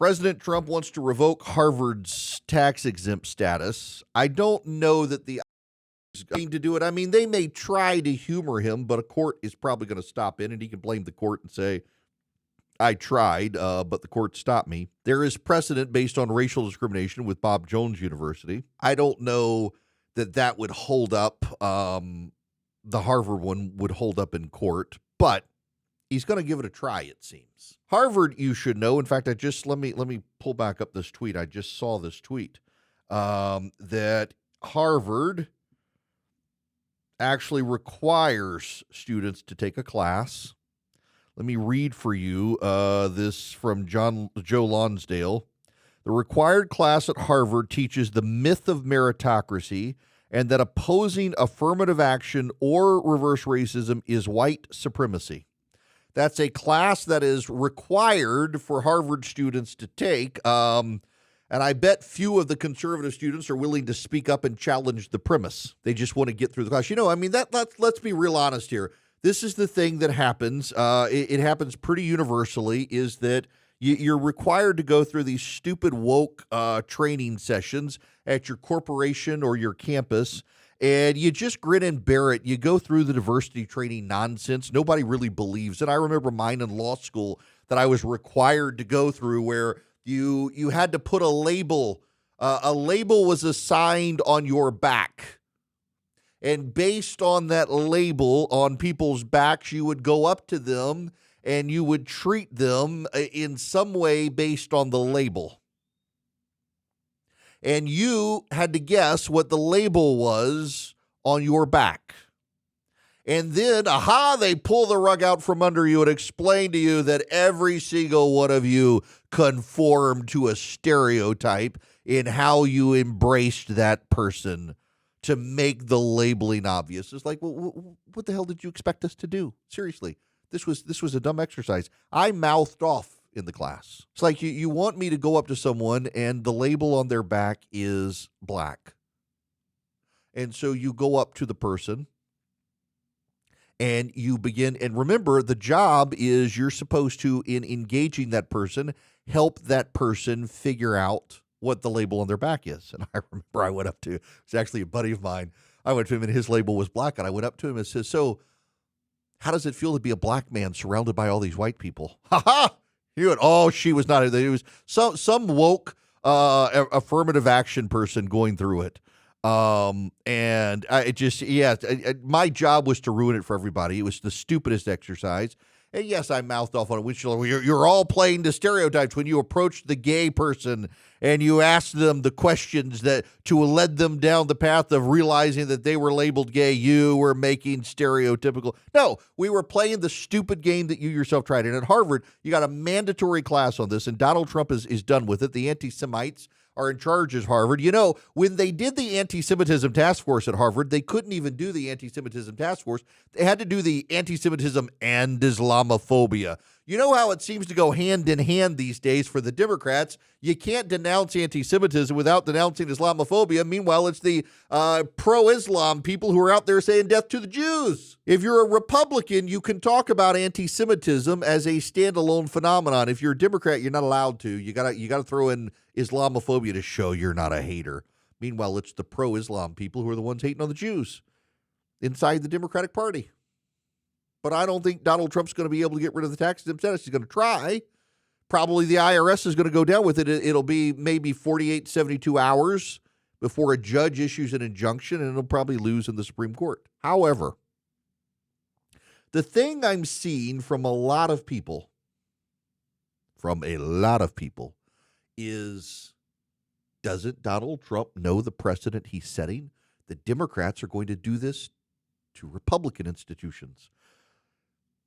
President Trump wants to revoke Harvard's tax-exempt status. I don't know that the is going to do it. I mean, they may try to humor him, but a court is probably going to stop in, and he can blame the court and say, I tried, but the court stopped me. There is precedent based on racial discrimination with Bob Jones University. I don't know that that would hold up. The Harvard one would hold up in court, but he's going to give it a try, it seems. Harvard, you should know. In fact, let me pull back up this tweet. I just saw this tweet that Harvard actually requires students to take a class. Let me read for you this from Joe Lonsdale. The required class at Harvard teaches the myth of meritocracy and that opposing affirmative action or reverse racism is white supremacy. That's a class that is required for Harvard students to take, and I bet few of the conservative students are willing to speak up and challenge the premise. They just want to get through the class. You know, I mean, let's be real honest here. This is the thing that happens. It happens pretty universally, is that you're required to go through these stupid woke training sessions at your corporation or your campus, and you just grin and bear it. You go through the diversity training nonsense. Nobody really believes it. I remember mine in law school that I was required to go through where you had to put a label. A label was assigned on your back. And based on that label on people's backs, you would go up to them and you would treat them in some way based on the label. And you had to guess what the label was on your back. And then, they pull the rug out from under you and explain to you that every single one of you conformed to a stereotype in how you embraced that person to make the labeling obvious. It's like, well, what the hell did you expect us to do? Seriously, this was a dumb exercise. I mouthed off in the class. It's like you want me to go up to someone and the label on their back is black. And so you go up to the person and you begin, and remember, the job is you're supposed to, in engaging that person, help that person figure out what the label on their back is. And I remember I went up to, it's actually a buddy of mine. I went to him and his label was black. And I went up to him and said, so how does it feel to be a black man surrounded by all these white people? Ha ha! He went, oh, she was not. It was some woke affirmative action person going through it. And my job was to ruin it for everybody. It was the stupidest exercise. And yes, I mouthed off on it. You're all playing to stereotypes. When you approached the gay person and you asked them the questions that to lead them down the path of realizing that they were labeled gay, you were making stereotypical. No, we were playing the stupid game that you yourself tried. And at Harvard, you got a mandatory class on this, and Donald Trump is done with it. The anti-Semites are in charge at Harvard. You know, when they did the anti-Semitism task force at Harvard, they couldn't even do the anti-Semitism task force. They had to do the anti-Semitism and Islamophobia. You know how it seems to go hand in hand these days for the Democrats. You can't denounce anti-Semitism without denouncing Islamophobia. Meanwhile, it's the pro-Islam people who are out there saying death to the Jews. If you're a Republican, you can talk about anti-Semitism as a standalone phenomenon. If you're a Democrat, you're not allowed to. You gotta throw in Islamophobia to show you're not a hater. Meanwhile, it's the pro-Islam people who are the ones hating on the Jews inside the Democratic Party. But I don't think Donald Trump's going to be able to get rid of the tax-exempt status. He's going to try. Probably the IRS is going to go down with it. It'll be maybe 48, 72 hours before a judge issues an injunction, and it'll probably lose in the Supreme Court. However, the thing I'm seeing from a lot of people, is doesn't Donald Trump know the precedent he's setting? The Democrats are going to do this to Republican institutions.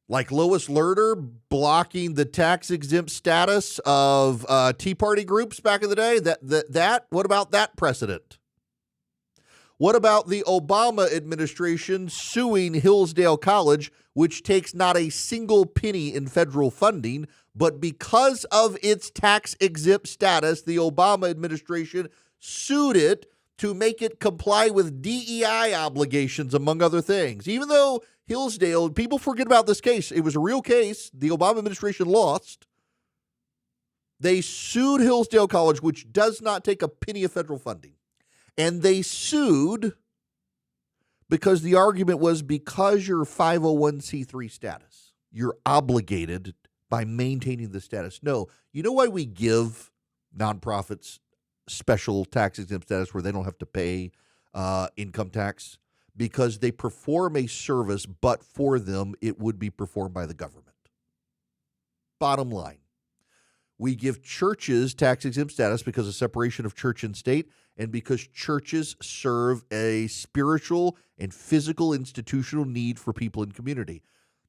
Like Lois Lerner blocking the tax-exempt status of Tea Party groups back in the day. What about that precedent? What about the Obama administration suing Hillsdale College, which takes not a single penny in federal funding, but because of its tax-exempt status, the Obama administration sued it to make it comply with DEI obligations, among other things. Even though Hillsdale, people forget about this case. It was a real case. The Obama administration lost. They sued Hillsdale College, which does not take a penny of federal funding. And they sued because the argument was because you're 501c3 status, you're obligated by maintaining the status. No, you know why we give nonprofits special tax-exempt status where they don't have to pay income tax? Because they perform a service, but for them, it would be performed by the government. Bottom line, we give churches tax-exempt status because of separation of church and state, and because churches serve a spiritual and physical institutional need for people in community.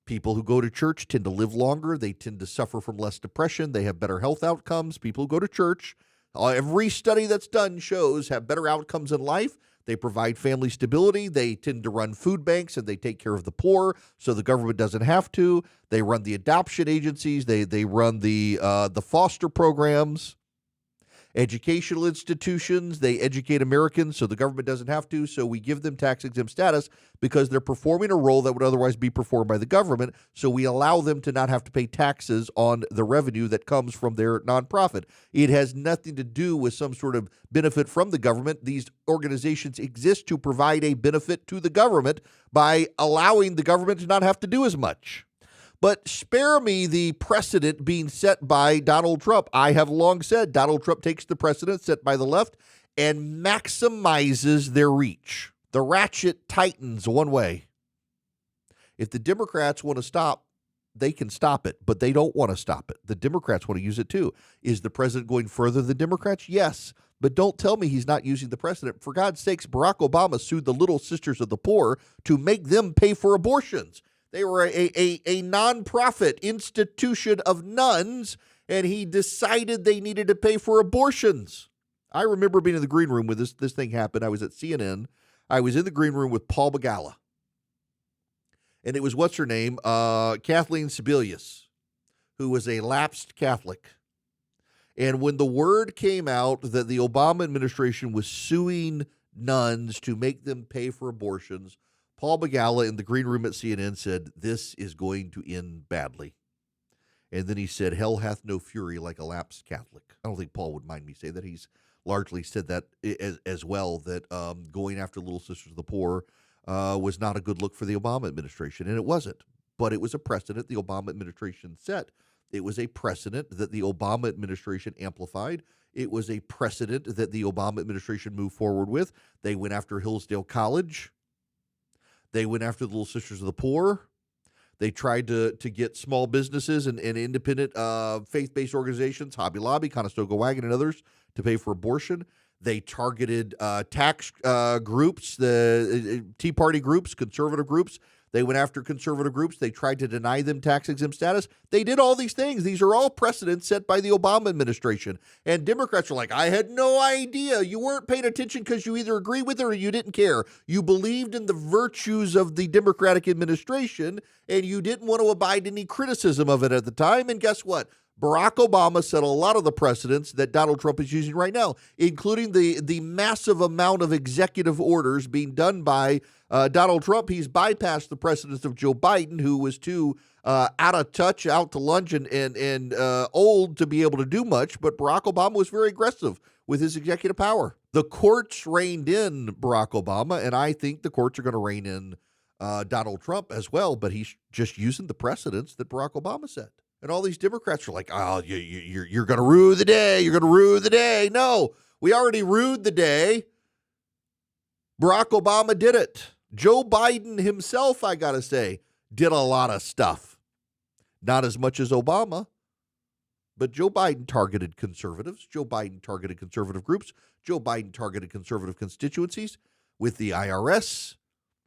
People who go to church tend to live longer. They tend to suffer from less depression. They have better health outcomes. People who go to church, every study that's done shows, have better outcomes in life. They provide family stability. They tend to run food banks, and they take care of the poor, so the government doesn't have to. They run the adoption agencies. They run the foster programs, educational institutions. They educate Americans, so the government doesn't have to. So we give them tax-exempt status because they're performing a role that would otherwise be performed by the government. So we allow them to not have to pay taxes on the revenue that comes from their nonprofit. It has nothing to do with some sort of benefit from the government. These organizations exist to provide a benefit to the government by allowing the government to not have to do as much. But spare me the precedent being set by Donald Trump. I have long said Donald Trump takes the precedent set by the left and maximizes their reach. The ratchet tightens one way. If the Democrats want to stop, they can stop it, but they don't want to stop it. The Democrats want to use it too. Is the president going further than Democrats? Yes, but don't tell me he's not using the precedent. For God's sakes, Barack Obama sued the Little Sisters of the Poor to make them pay for abortions. They were a nonprofit institution of nuns, and he decided they needed to pay for abortions. I remember being in the green room when this thing happened. I was at CNN. I was in the green room with Paul Begala. And it was, what's her name? Kathleen Sebelius, who was a lapsed Catholic. And when the word came out that the Obama administration was suing nuns to make them pay for abortions, Paul Begala in the green room at CNN said, "This is going to end badly." And then he said, "Hell hath no fury like a lapsed Catholic." I don't think Paul would mind me saying that. He's largely said that as well, that going after Little Sisters of the Poor was not a good look for the Obama administration. And it wasn't. But it was a precedent the Obama administration set. It was a precedent that the Obama administration amplified. It was a precedent that the Obama administration moved forward with. They went after Hillsdale College. They went after the Little Sisters of the Poor. They tried to get small businesses and independent faith-based organizations, Hobby Lobby, Conestoga Wagon, and others to pay for abortion. They targeted tax groups, the Tea Party groups, conservative groups. They went after conservative groups. They tried to deny them tax-exempt status. They did all these things. These are all precedents set by the Obama administration. And Democrats are like, I had no idea. You weren't paying attention because you either agree with it or you didn't care. You believed in the virtues of the Democratic administration, and you didn't want to abide any criticism of it at the time. And guess what? Barack Obama set a lot of the precedents that Donald Trump is using right now, including the massive amount of executive orders being done by Donald Trump. He's bypassed the precedents of Joe Biden, who was too out of touch, out to lunch, and old to be able to do much. But Barack Obama was very aggressive with his executive power. The courts reined in Barack Obama, and I think the courts are going to rein in Donald Trump as well. But he's just using the precedents that Barack Obama set. And all these Democrats are like, oh, you're going to rue the day. You're going to rue the day. No, we already rued the day. Barack Obama did it. Joe Biden himself, I got to say, did a lot of stuff. Not as much as Obama, but Joe Biden targeted conservatives. Joe Biden targeted conservative groups. Joe Biden targeted conservative constituencies with the IRS,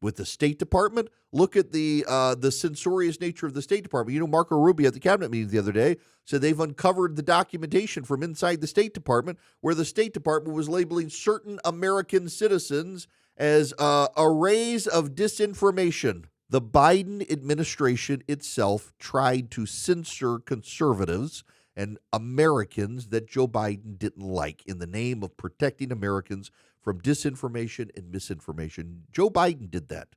with the State Department. Look at the censorious nature of the State Department. You know, Marco Rubio at the cabinet meeting the other day said they've uncovered the documentation from inside the State Department where the State Department was labeling certain American citizens as arrays of disinformation. The Biden administration itself tried to censor conservatives and Americans that Joe Biden didn't like in the name of protecting Americans from disinformation and misinformation. Joe Biden did that.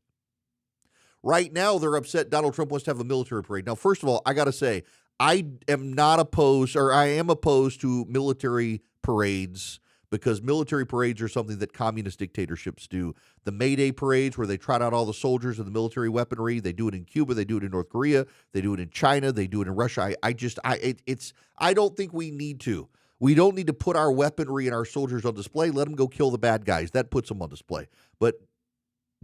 Right now, they're upset Donald Trump wants to have a military parade. Now, first of all, I got to say, I am not opposed, or I am opposed to military parades, because military parades are something that communist dictatorships do. The May Day parades, where they trot out all the soldiers and the military weaponry, they do it in Cuba, they do it in North Korea, they do it in China, they do it in Russia. I don't think we need to. We don't need to put our weaponry and our soldiers on display. Let them go kill the bad guys. That puts them on display. But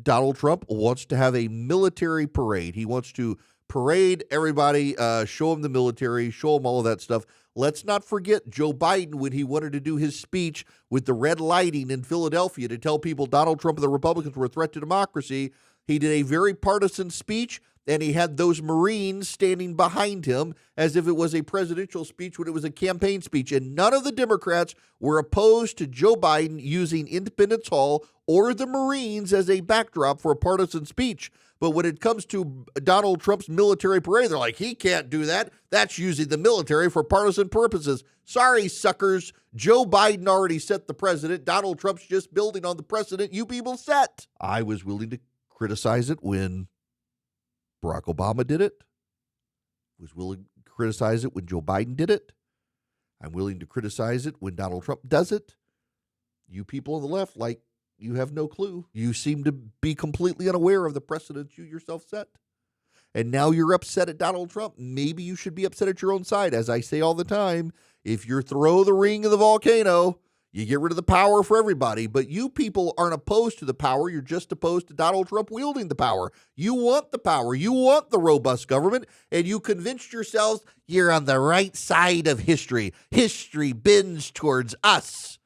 Donald Trump wants to have a military parade. He wants to parade everybody, show them the military, show them all of that stuff. Let's not forget Joe Biden, when he wanted to do his speech with the red lighting in Philadelphia to tell people Donald Trump and the Republicans were a threat to democracy. He did a very partisan speech, and he had those Marines standing behind him as if it was a presidential speech when it was a campaign speech. And none of the Democrats were opposed to Joe Biden using Independence Hall or the Marines as a backdrop for a partisan speech. But when it comes to Donald Trump's military parade, they're like, he can't do that. That's using the military for partisan purposes. Sorry, suckers. Joe Biden already set the precedent. Donald Trump's just building on the precedent you people set. I was willing to criticize it when Barack Obama did it. Was willing to criticize it when Joe Biden did it. I'm willing to criticize it when Donald Trump does it. You people on the left, like, you have no clue. You seem to be completely unaware of the precedents you yourself set. And now you're upset at Donald Trump. Maybe you should be upset at your own side. As I say all the time, if you throw the ring in the volcano, you get rid of the power for everybody. But you people aren't opposed to the power. You're just opposed to Donald Trump wielding the power. You want the power. You want the robust government. And you convinced yourselves you're on the right side of history. History bends towards us.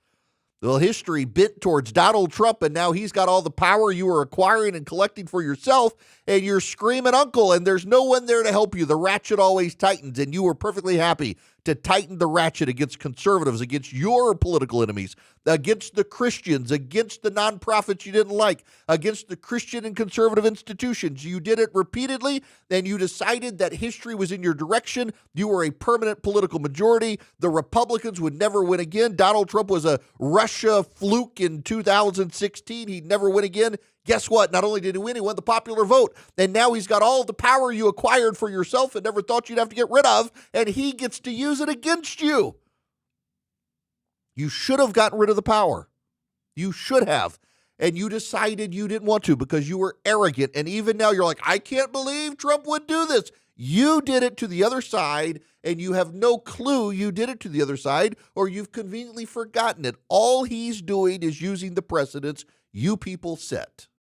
Well, history bent towards Donald Trump, and now he's got all the power you are acquiring and collecting for yourself, and you're screaming uncle, and there's no one there to help you. The ratchet always tightens, and you were perfectly happy to tighten the ratchet against conservatives, against your political enemies, against the Christians, against the nonprofits you didn't like, against the Christian and conservative institutions. You did it repeatedly, and you decided that history was in your direction. You were a permanent political majority. The Republicans would never win again. Donald Trump was a Russia fluke in 2016. He'd never win again. Guess what? Not only did he win, he won the popular vote. And now he's got all the power you acquired for yourself and never thought you'd have to get rid of, and he gets to use it against you. You should have gotten rid of the power. You should have. And you decided you didn't want to because you were arrogant. And even now you're like, I can't believe Trump would do this. You did it to the other side, and you have no clue you did it to the other side, or you've conveniently forgotten it. All he's doing is using the precedents you people set.